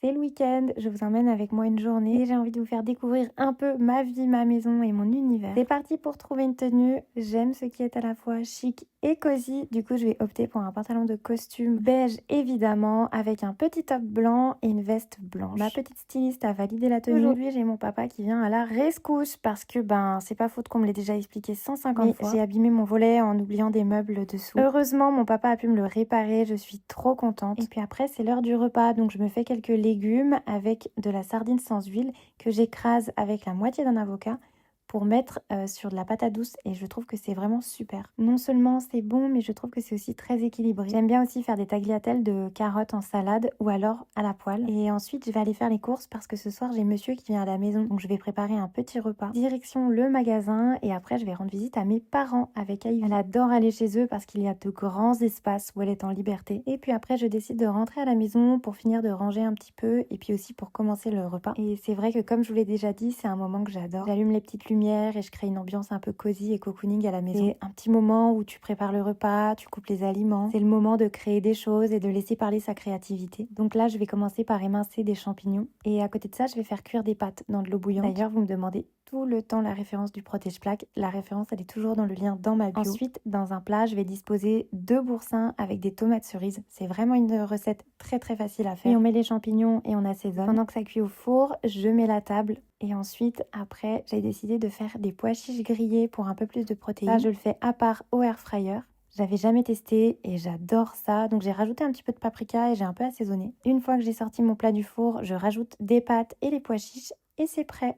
C'est le week-end, je vous emmène avec moi une journée et j'ai envie de vous faire découvrir un peu ma vie, ma maison et mon univers. C'est parti pour trouver une tenue. J'aime ce qui est à la fois chic et cosy. Du coup, je vais opter pour un pantalon de costume beige évidemment, avec un petit top blanc et une veste blanche. Ma petite styliste a validé la tenue. Aujourd'hui, j'ai mon papa qui vient à la rescousse parce que c'est pas faute qu'on me l'ait déjà expliqué 150 fois. J'ai abîmé mon volet en oubliant des meubles dessous. Heureusement, mon papa a pu me le réparer. Je suis trop contente. Et puis après, c'est l'heure du repas, donc je me fais quelques légumes avec de la sardine sans huile que j'écrase avec la moitié d'un avocat pour mettre sur de la patate douce et je trouve que c'est vraiment super. Non seulement c'est bon, mais je trouve que c'est aussi très équilibré. J'aime bien aussi faire des tagliatelles de carottes en salade ou alors à la poêle. Et ensuite, je vais aller faire les courses parce que ce soir, j'ai monsieur qui vient à la maison. Donc je vais préparer un petit repas. Direction le magasin et après, je vais rendre visite à mes parents avec Ivy. Elle adore aller chez eux parce qu'il y a de grands espaces où elle est en liberté. Et puis après, je décide de rentrer à la maison pour finir de ranger un petit peu et puis aussi pour commencer le repas. Et c'est vrai que comme je vous l'ai déjà dit, c'est un moment que j'adore. J'allume les petites lumières et je crée une ambiance un peu cosy et cocooning à la maison. C'est un petit moment où tu prépares le repas, tu coupes les aliments. C'est le moment de créer des choses et de laisser parler sa créativité. Donc là, je vais commencer par émincer des champignons et à côté de ça, je vais faire cuire des pâtes dans de l'eau bouillante. D'ailleurs, vous me demandez tout le temps la référence du protège-plaque. La référence, elle est toujours dans le lien dans ma bio. Ensuite, dans un plat, je vais disposer 2 boursins avec des tomates cerises. C'est vraiment une recette très très facile à faire. Et on met les champignons et on assaisonne. Pendant que ça cuit au four, je mets la table. Et ensuite, après, j'ai décidé de faire des pois chiches grillés pour un peu plus de protéines. Là, je le fais à part au air fryer. J'avais jamais testé et j'adore ça. Donc j'ai rajouté un petit peu de paprika et j'ai un peu assaisonné. Une fois que j'ai sorti mon plat du four, je rajoute des pâtes et les pois chiches et c'est prêt.